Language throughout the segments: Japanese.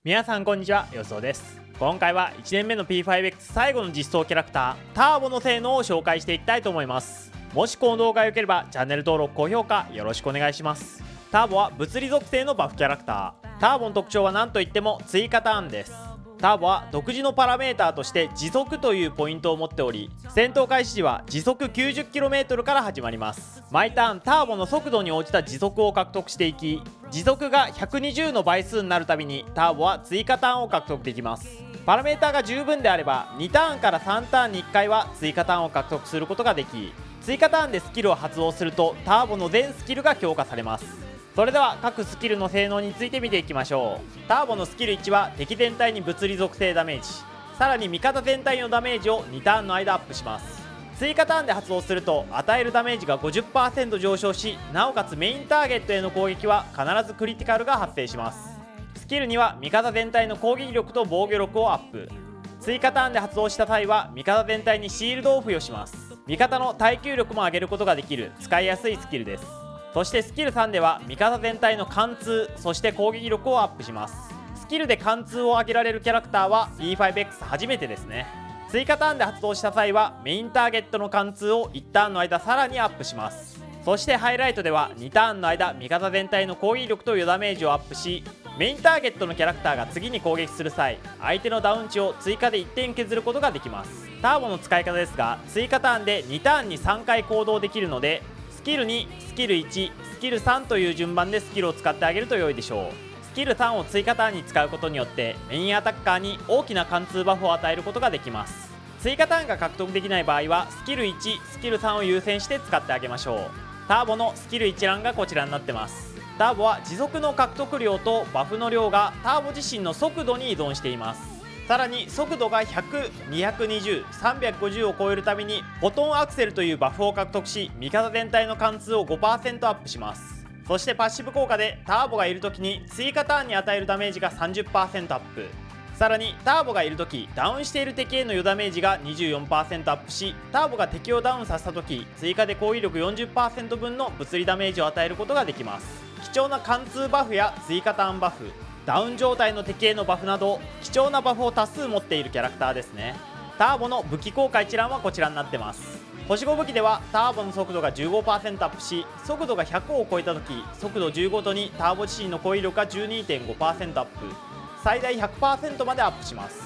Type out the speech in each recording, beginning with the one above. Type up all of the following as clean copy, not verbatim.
皆さんこんにちは、よそうです。今回は1年目の P5X 最後の実装キャラクターターボの性能を紹介していきたいと思います。もしこの動画が良ければチャンネル登録高評価よろしくお願いします。ターボは物理属性のバフキャラクター。ターボの特徴は何といっても追加ターンです。ターボは独自のパラメーターとして時速というポイントを持っており、戦闘開始時は時速 90km から始まります。毎ターンターボの速度に応じた時速を獲得していき、時速が120の倍数になるたびにターボは追加ターンを獲得できます。パラメーターが十分であれば2ターンから3ターンに1回は追加ターンを獲得することができ、追加ターンでスキルを発動するとターボの全スキルが強化されます。それでは各スキルの性能について見ていきましょう。ターボのスキル1は敵全体に物理属性ダメージ、さらに味方全体のダメージを2ターンの間アップします。追加ターンで発動すると与えるダメージが 50% 上昇し、なおかつメインターゲットへの攻撃は必ずクリティカルが発生します。スキル2は味方全体の攻撃力と防御力をアップ。追加ターンで発動した際は味方全体にシールドを付与します。味方の耐久力も上げることができる使いやすいスキルです。そしてスキル3では味方全体の貫通、そして攻撃力をアップします。スキルで貫通を上げられるキャラクターは P5X 初めてですね。追加ターンで発動した際はメインターゲットの貫通を1ターンの間さらにアップします。そしてハイライトでは2ターンの間味方全体の攻撃力と余ダメージをアップし、メインターゲットのキャラクターが次に攻撃する際相手のダウン値を追加で1点削ることができます。ターボの使い方ですが、追加ターンで2ターンに3回行動できるので、スキル2、スキル1、スキル3という順番でスキルを使ってあげると良いでしょう。スキル3を追加ターンに使うことによってメインアタッカーに大きな貫通バフを与えることができます。追加ターンが獲得できない場合はスキル1、スキル3を優先して使ってあげましょう。ターボのスキル一覧がこちらになってます。ターボは持続の獲得量とバフの量がターボ自身の速度に依存しています。さらに速度が100、220、350を超えるたびにフォトンアクセルというバフを獲得し、味方全体の貫通を 5% アップします。そしてパッシブ効果でターボがいる時に追加ターンに与えるダメージが 30% アップ。さらにターボがいる時ダウンしている敵への余ダメージが 24% アップし、ターボが敵をダウンさせた時追加で攻撃力 40% 分の物理ダメージを与えることができます。貴重な貫通バフや追加ターンバフ、ダウン状態の敵へのバフなど貴重なバフを多数持っているキャラクターですね。ターボの武器効果一覧はこちらになってます。星5武器ではターボの速度が 15% アップし、速度が100を超えた時速度10ごとにターボ自身の攻撃力が 12.5% アップ、最大 100% までアップします。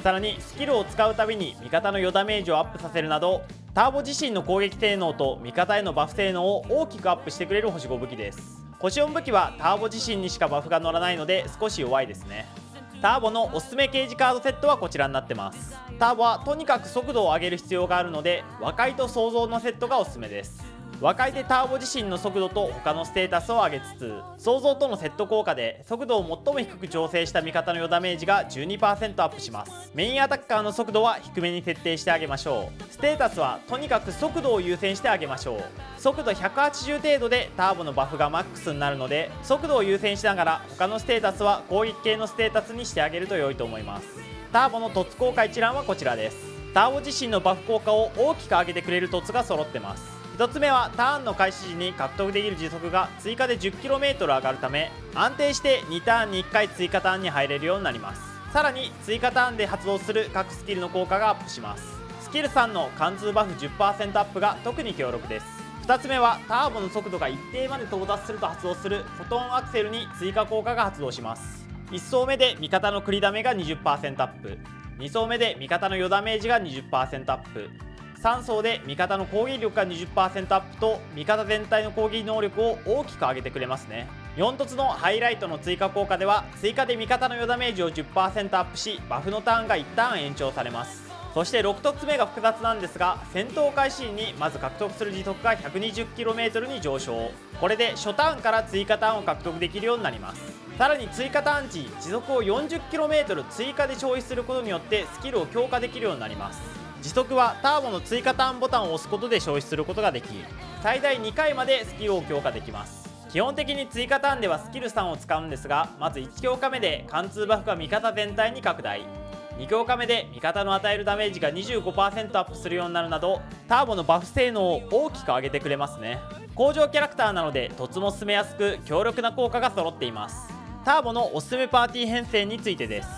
さらにスキルを使うたびに味方の余ダメージをアップさせるなど、ターボ自身の攻撃性能と味方へのバフ性能を大きくアップしてくれる星5武器です。星4武器はターボ自身にしかバフが乗らないので少し弱いですね。ターボのおすすめゲージカードセットはこちらになってます。ターボはとにかく速度を上げる必要があるので和解と創造のセットがおすすめです。和解でターボ自身の速度と他のステータスを上げつつ、創造とのセット効果で速度を最も低く調整した味方の余ダメージが 12% アップします。メインアタッカーの速度は低めに設定してあげましょう。ステータスはとにかく速度を優先してあげましょう。速度180程度でターボのバフがマックスになるので、速度を優先しながら他のステータスは攻撃系のステータスにしてあげると良いと思います。ターボの凸効果一覧はこちらです。ターボ自身のバフ効果を大きく上げてくれる凸が揃ってます。1つ目はターンの開始時に獲得できる時速が追加で 10km 上がるため、安定して2ターンに1回追加ターンに入れるようになります。さらに追加ターンで発動する各スキルの効果がアップします。スキル3の貫通バフ 10% アップが特に強力です。2つ目はターボの速度が一定まで到達すると発動するフォトンアクセルに追加効果が発動します。1層目で味方のクリダメが 20% アップ、2層目で味方の余ダメージが 20% アップ、3層で味方の攻撃力が 20% アップと味方全体の攻撃能力を大きく上げてくれますね。4凸のハイライトの追加効果では追加で味方の余ダメージを 10% アップし、バフのターンが1ターン延長されます。そして6凸目が複雑なんですが、戦闘開始時にまず獲得する時速が 120km に上昇。これで初ターンから追加ターンを獲得できるようになります。さらに追加ターン時時速を 40km 追加で消費することによってスキルを強化できるようになります。時速はターボの追加ターンボタンを押すことで消費することができ、最大2回までスキルを強化できます。基本的に追加ターンではスキル3を使うんですが、まず1強化目で貫通バフが味方全体に拡大、2強化目で味方の与えるダメージが 25% アップするようになるなど、ターボのバフ性能を大きく上げてくれますね。工場キャラクターなので凸も進めやすく強力な効果が揃っています。ターボのおすすめパーティー編成についてです。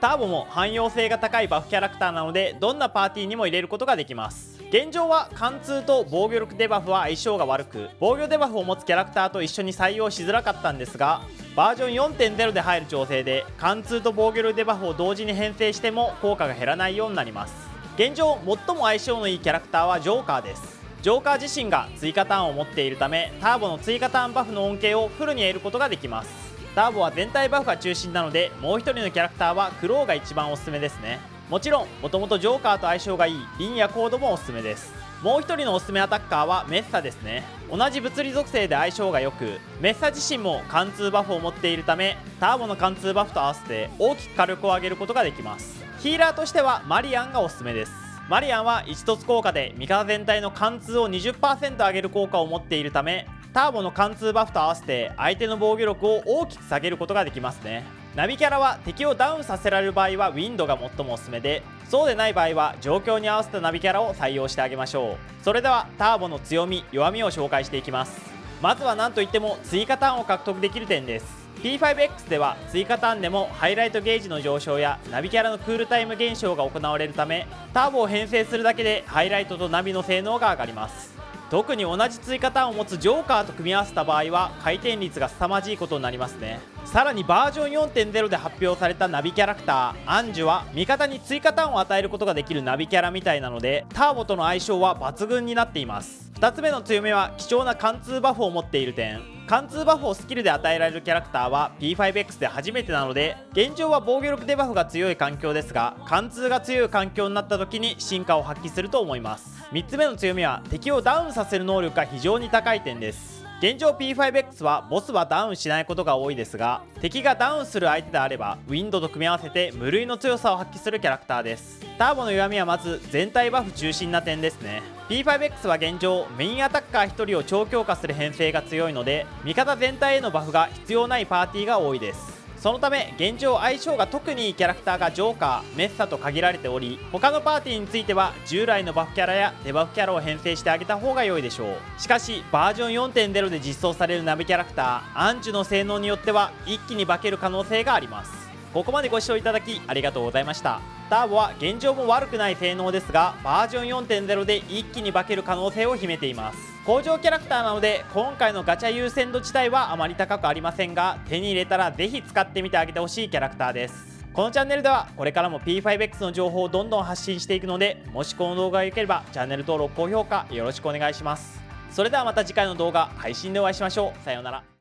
ターボも汎用性が高いバフキャラクターなので、どんなパーティーにも入れることができます。現状は貫通と防御力デバフは相性が悪く、防御デバフを持つキャラクターと一緒に採用しづらかったんですが、バージョン 4.0 で入る調整で貫通と防御力デバフを同時に編成しても効果が減らないようになります。現状最も相性のいいキャラクターはジョーカーです。ジョーカー自身が追加ターンを持っているため、ターボの追加ターンバフの恩恵をフルに得ることができます。ターボは全体バフが中心なので、もう一人のキャラクターはクローが一番おすすめですね。もちろんもともとジョーカーと相性がいいリンやコードもおすすめです。もう一人のおすすめアタッカーはメッサですね。同じ物理属性で相性が良く、メッサ自身も貫通バフを持っているため、ターボの貫通バフと合わせて大きく火力を上げることができます。ヒーラーとしてはマリアンがおすすめです。マリアンは一突効果で味方全体の貫通を 20% 上げる効果を持っているため、ターボの貫通バフと合わせて相手の防御力を大きく下げることができますね。ナビキャラは敵をダウンさせられる場合はウィンドが最もおすすめで、そうでない場合は状況に合わせたナビキャラを採用してあげましょう。それではターボの強み弱みを紹介していきます。まずは何といっても追加ターンを獲得できる点です。 P5X では追加ターンでもハイライトゲージの上昇やナビキャラのクールタイム減少が行われるため、ターボを編成するだけでハイライトとナビの性能が上がります。特に同じ追加ターンを持つジョーカーと組み合わせた場合は回転率が凄まじいことになりますね。さらにバージョン 4.0 で発表されたナビキャラクターアンジュは味方に追加ターンを与えることができるナビキャラみたいなので、ターボとの相性は抜群になっています。2つ目の強みは貴重な貫通バフを持っている点。貫通バフをスキルで与えられるキャラクターは P5X で初めてなので、現状は防御力デバフが強い環境ですが、貫通が強い環境になった時に進化を発揮すると思います。3つ目の強みは敵をダウンさせる能力が非常に高い点です。現状 P5X はボスはダウンしないことが多いですが、敵がダウンする相手であればウィンドと組み合わせて無類の強さを発揮するキャラクターです。ターボの弱みはまず全体バフ中心な点ですね。 P5X は現状メインアタッカー1人を超強化する編成が強いので、味方全体へのバフが必要ないパーティーが多いです。そのため現状相性が特にいいキャラクターがジョーカー、メッサと限られており、他のパーティーについては従来のバフキャラやデバフキャラを編成してあげた方が良いでしょう。しかしバージョン 4.0 で実装されるナビキャラクターアンジュの性能によっては一気に化ける可能性があります。ここまでご視聴いただきありがとうございました。ターボは現状も悪くない性能ですが、バージョン 4.0 で一気に化ける可能性を秘めています。工場キャラクターなので今回のガチャ優先度自体はあまり高くありませんが、手に入れたらぜひ使ってみてあげてほしいキャラクターです。このチャンネルではこれからも P5X の情報をどんどん発信していくので、もしこの動画が良ければチャンネル登録高評価よろしくお願いします。それではまた次回の動画配信でお会いしましょう。さようなら。